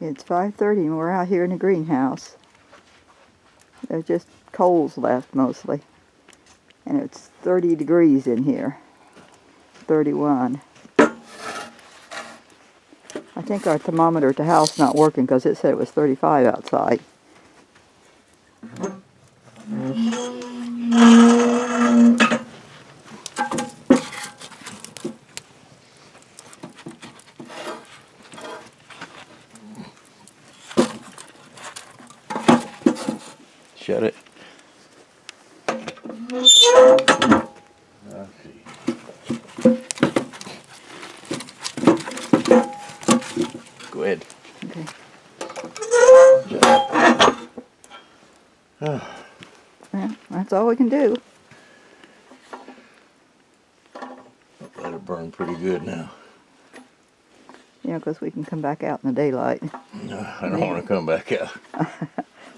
It's 5:30 and we're out here in the greenhouse. There's just coals left mostly. And it's 30 degrees in here. 31. I think our thermometer at the house not working because it said it was 35 outside. Shut it. Go ahead. Okay. Well, that's all we can do. Let it burn pretty good now. Yeah, because we can come back out in the daylight. No, I don't want to come back out.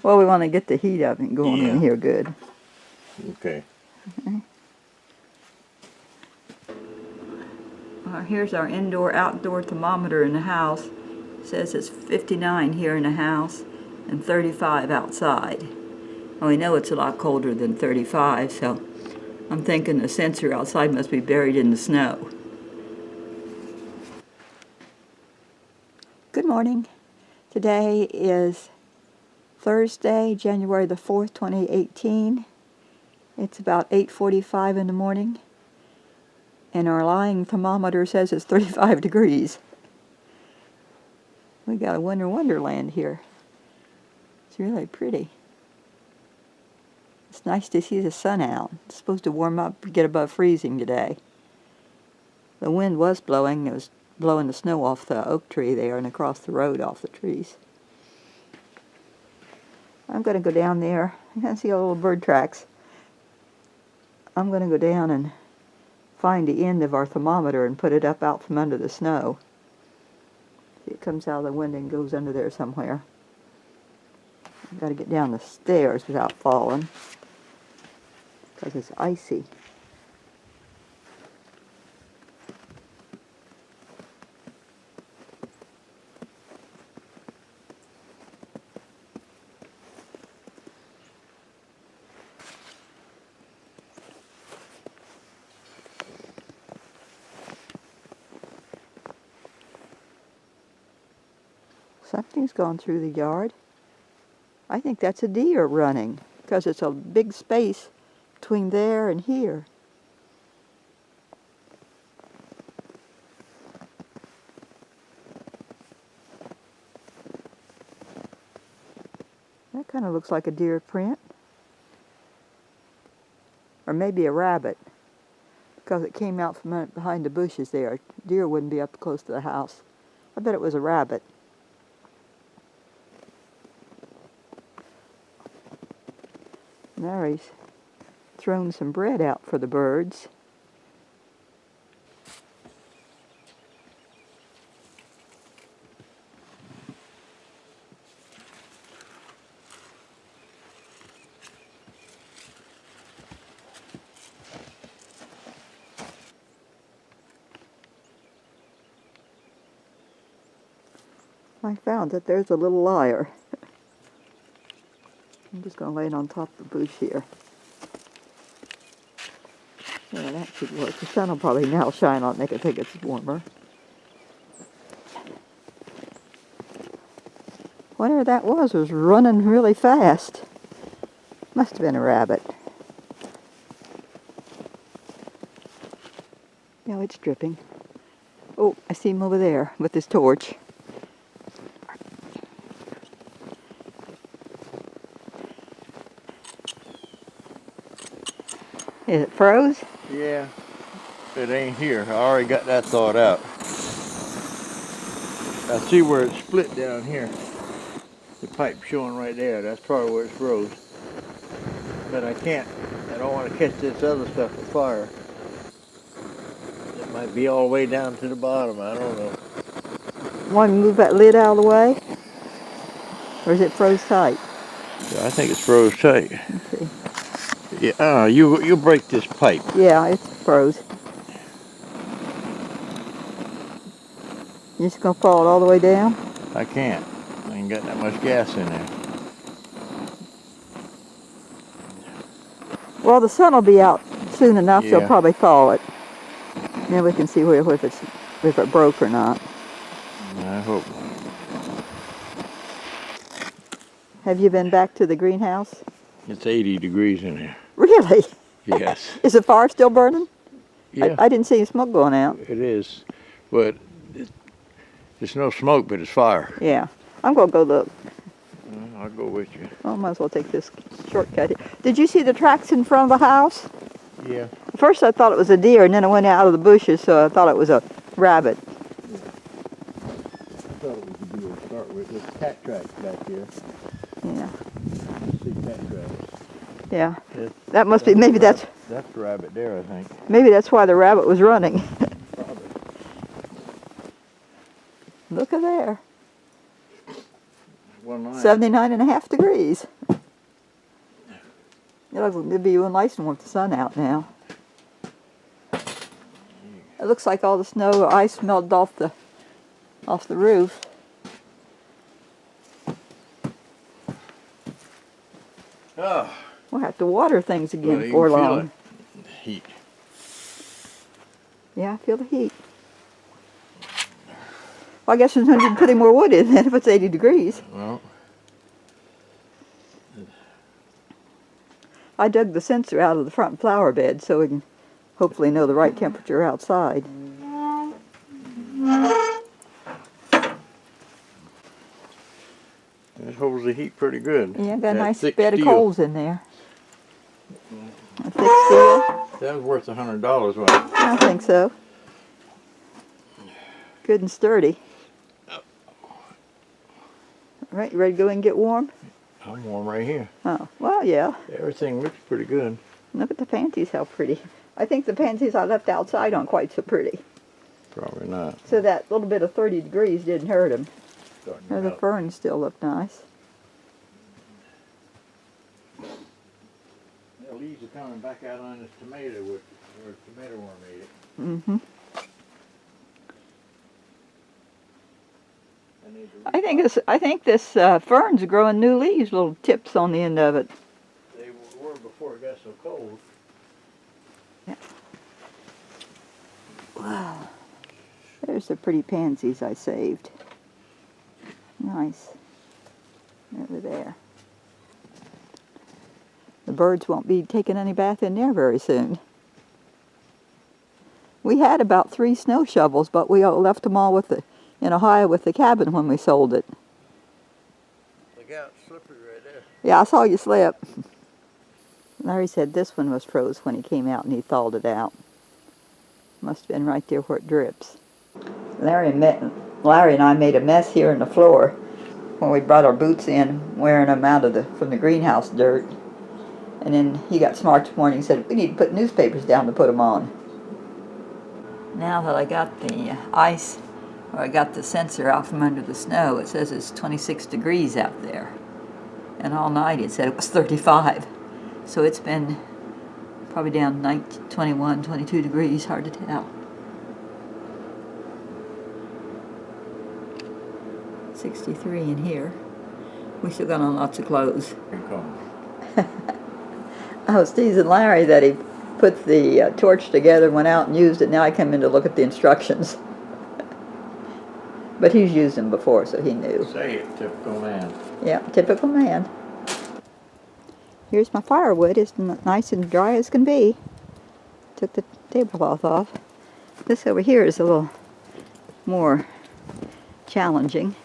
Well, we want to get the heat of it going in here good. Okay. Here's our indoor-outdoor thermometer in the house. It says it's 59 here in the house and 35 outside. Well, we know it's a lot colder than 35, so I'm thinking the sensor outside must be buried in the snow. Good morning. Today is Thursday, January the 4th, 2018. It's about 8:45 in the morning, and our lying thermometer says it's 35 degrees. We got a winter wonderland here. It's really pretty. It's nice to see the sun out. It's supposed to warm up, get above freezing today. The wind was blowing. It was blowing the snow off the oak tree there and across the road off the trees. I'm going to go down there. You can see all the little bird tracks. I'm going to go down and find the end of our thermometer and put it up out from under the snow. See, it comes out of the window and goes under there somewhere. I've got to get down the stairs without falling because it's icy. Something's gone through the yard. I think that's a deer running because it's a big space between there and here. That kind of looks like a deer print. Or maybe a rabbit because it came out from behind the bushes there. Deer wouldn't be up close to the house. I bet it was a rabbit. Now he's thrown some bread out for the birds. I found that there's a little lyre. I'm just going to lay it on top of the bush here. Yeah, that should work. The sun will probably now shine on it, make it think it's warmer. Whatever that was running really fast. Must have been a rabbit. Now it's dripping. Oh, I see him over there with his torch. Is it froze? Yeah. It ain't here. I already got that thought out. I see where it's split down here. The pipe showing right there. That's probably where it's froze. But I can't. I don't want to catch this other stuff with fire. It might be all the way down to the bottom. I don't know. Want to move that lid out of the way? Or is it froze tight? Yeah, I think it's froze tight. Let's see. Yeah, you break this pipe. Yeah, it's froze. You're just going to fall it all the way down? I can't. ain't got that much gas in there. Well, the sun will be out soon enough. They'll Yeah. probably thaw it. Then we can see if it broke or not. I hope not. Have you been back to the greenhouse? It's 80 degrees in here. Really? Yes. Is the fire still burning? Yeah, I didn't see any smoke going out. it is. But it's no smoke, but it's fire. Yeah. I'm going to go look. I'll go with you. I might as well take this shortcut. Did you see the tracks in front of the house? Yeah. At first I thought it was a deer, and then it went out of the bushes, so I thought it was a rabbit. I thought it was a deer to start with. There's cat tracks back here. Yeah. You see cat tracks. Yeah. That's- That must be, maybe that's That's the rabbit there, I think. why the rabbit was running. Probably. Look at there. 1.5 degrees. It'll be real nice and with the sun out now. It looks like all the snow or ice melted off the roof. Oh, We'll have to water things again well, you before can feel long. it. Heat. Yeah, I feel the heat. Well, I guess there's no need to put any more wood in then if it's 80 degrees. Well, I dug the sensor out of the front flower bed so we can hopefully know the right temperature outside. it holds the heat pretty good. Yeah, got a That nice thick bed of steel. coals in there. A thick steel? That was worth $100, wasn't it? I think so. Good and sturdy. Right, you ready to go and get warm? I'm warm right here. Oh, well, yeah. Everything looks pretty good. Look at the pansies, how pretty. I think the pansies I left outside aren't quite so pretty. Probably not. So that little bit of 30 degrees didn't hurt them. Starting The out. ferns still look nice. The leaves are coming back out on this tomato where tomato worm ate it. Mm-hmm. I think this fern's growing new leaves, little tips on the end of it. They were before it got so cold. Yeah. Wow. There's the pretty pansies I saved. Nice. Over there. The birds won't be taking any bath in there very soon. We had about 3 snow shovels, but we left them all in Ohio with the cabin when we sold it. Look out, slippery right there. Yeah, I saw you slip. Larry said this one was froze when he came out and he thawed it out. Must have been right there where it drips. Larry and I made a mess here in the floor when we brought our boots in, wearing them out from the greenhouse dirt. And then he got smart this morning and said, we need to put newspapers down to put them on. Now that I got the I got the sensor out from under the snow, it says it's 26 degrees out there. And all night it said it was 35. So it's been probably down 21, 22 degrees, hard to tell. 63 in here. We still got on lots of clothes. Here it comes. I was teasing Larry that he put the torch together, went out and used it. Now I come in to look at the instructions. But he's used them before, so he knew. Say it, typical man. Yeah, typical man. Here's my firewood. It's nice and dry as can be. Took the tablecloth off. This over here is a little more challenging.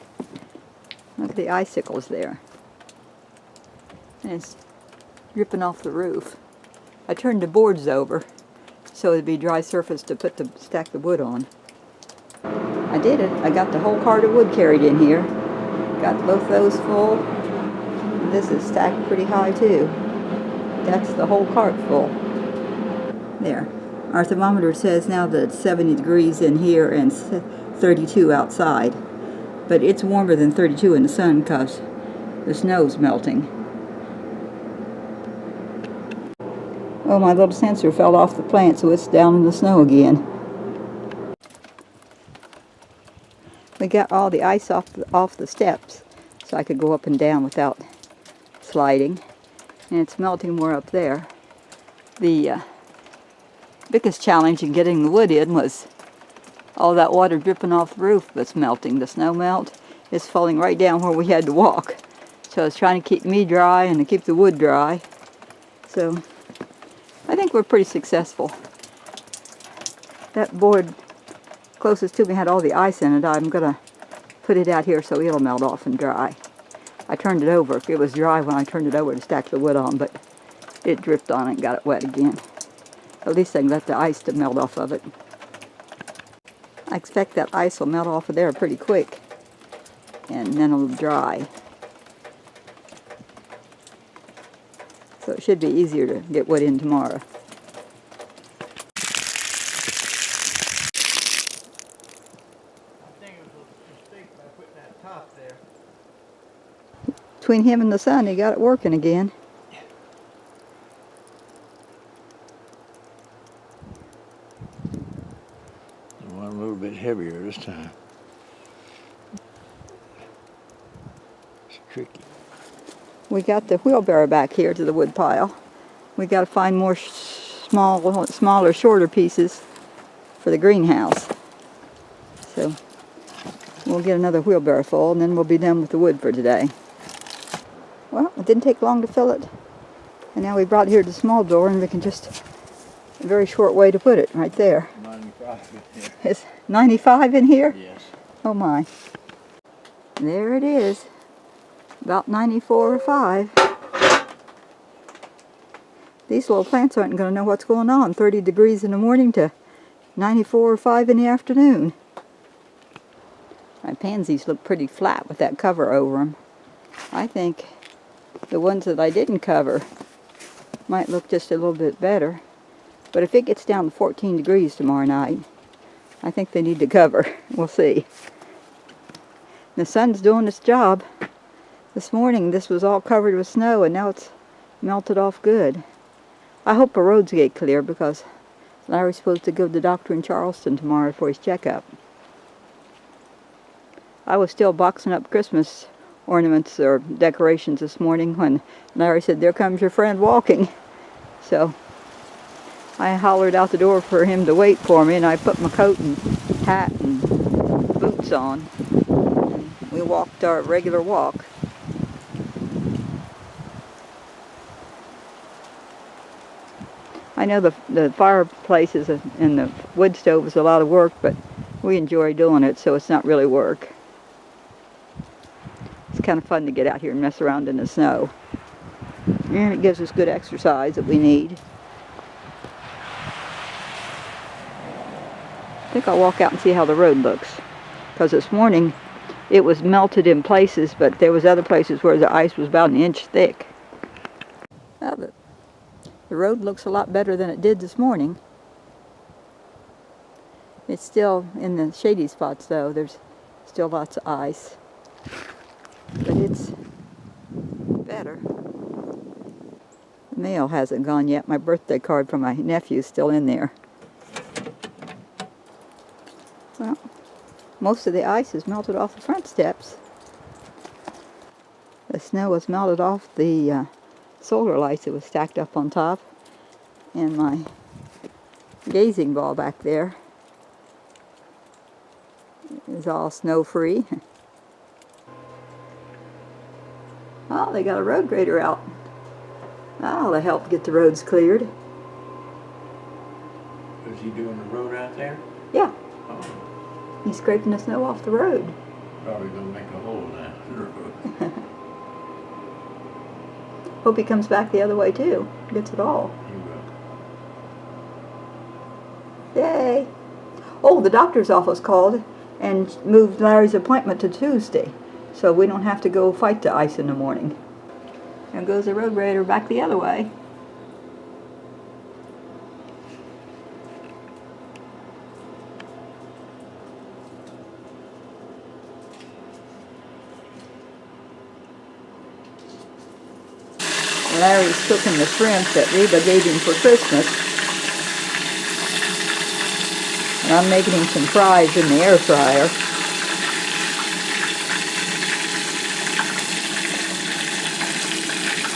Look at the icicles there. And it's dripping off the roof. I turned the boards over so it'd be dry surface to stack the wood on. I did it. I got the whole cart of wood carried in here. Got both those full. And this is stacked pretty high too. That's the whole cart full. There. Our thermometer says now that it's 70 degrees in here and 32 outside. But it's warmer than 32 in the sun because the snow's melting. Oh, my little sensor fell off the plant, so it's down in the snow again. We got all the ice off the steps, so I could go up and down without sliding. And it's melting more up there. The biggest challenge in getting the wood in was all that water dripping off the roof that's melting. The snow melt is falling right down where we had to walk. So I was trying to keep me dry and to keep the wood dry. So I think we're pretty successful. That board closest to me had all the ice in it. I'm going to put it out here so it'll melt off and dry. I turned it over. It was dry when I turned it over to stack the wood on, but it dripped on it and got it wet again. At least I can let the ice to melt off of it. I expect that ice will melt off of there pretty quick, and then it'll dry. So it should be easier to get wood in tomorrow. Between him and the sun, he got it working again. One a little bit heavier this time. It's tricky. We got the wheelbarrow back here to the wood pile. We got to find more smaller, shorter pieces for the greenhouse. So we'll get another wheelbarrow full, and then we'll be done with the wood for today. Well, it didn't take long to fill it. And now we brought it here to the small door, and we can just, a very short way to put it, right there. 95 in here. It's 95 in here? Yes. Oh my. There it is. About 94 or 5. These little plants aren't going to know what's going on. 30 degrees in the morning to 94 or 5 in the afternoon. My pansies look pretty flat with that cover over them. I think the ones that I didn't cover might look just a little bit better. But if it gets down to 14 degrees tomorrow night, I think they need to cover. We'll see. The sun's doing its job. This morning this was all covered with snow, and now it's melted off good. I hope the roads get clear, because Larry's supposed to go to the doctor in Charleston tomorrow for his checkup. I was still boxing up Christmas ornaments or decorations this morning when Larry said, "There comes your friend walking." So I hollered out the door for him to wait for me, and I put my coat and hat and boots on. And we walked our regular walk. I know the fireplace and the wood stove is a lot of work, but we enjoy doing it, so it's not really work. It's kind of fun to get out here and mess around in the snow. And it gives us good exercise that we need. I think I'll walk out and see how the road looks. Because this morning it was melted in places, but there was other places where the ice was about an inch thick. Well, the road looks a lot better than it did this morning. It's still in the shady spots though. There's still lots of ice. But it's better. The mail hasn't gone yet. My birthday card from my nephew's still in there. Well, most of the ice is melted off the front steps. The snow was melted off the solar lights that was stacked up on top, and my gazing ball back there is all snow free. Oh, they got a road grader out. That'll help get the roads cleared. Is he doing the road out there? Yeah. Oh. He's scraping the snow off the road. Probably gonna make a hole now. Hope he comes back the other way too. Gets it all. He will. Yay! Oh, the doctor's office called and moved Larry's appointment to Tuesday, so we don't have to go fight the ice in the morning. And goes the road grader back the other way. Larry's cooking the shrimp that Reba gave him for Christmas. And I'm making him some fries in the air fryer.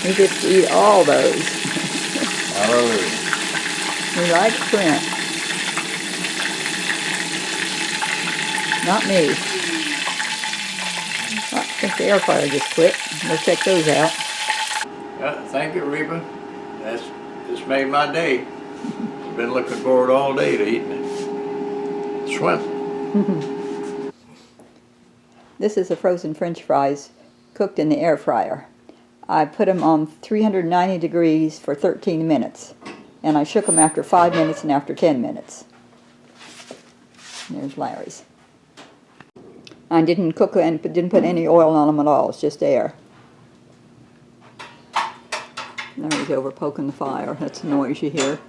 He gets to eat all those. Hallelujah. He likes shrimp. Not me. Oh, I think the air fryer just quit. We'll check those out. Thank you, Reba. This made my day. Been looking forward all day to eating it. Shrimp. This is the frozen French fries cooked in the air fryer. I put them on 390 degrees for 13 minutes. And I shook them after 5 minutes and after 10 minutes. There's Larry's. I didn't cook and didn't put any oil on them at all. It's just air. Larry's over poking the fire. That's the noise you hear.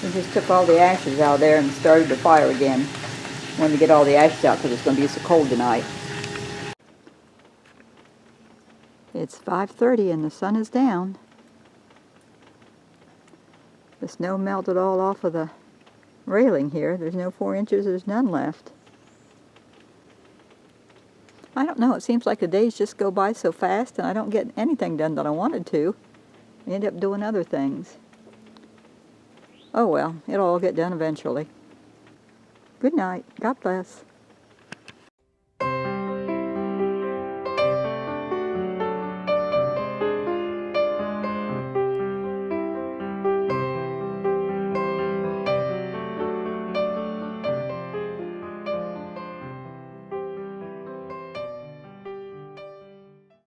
We just took all the ashes out of there and started the fire again. Wanted to get all the ashes out because it's going to be so cold tonight. It's 5:30 and the sun is down. The snow melted all off of the railing here. There's no 4 inches. There's none left. I don't know. It seems like the days just go by so fast and I don't get anything done that I wanted to. I end up doing other things. Oh well, it'll all get done eventually. Good night. God bless.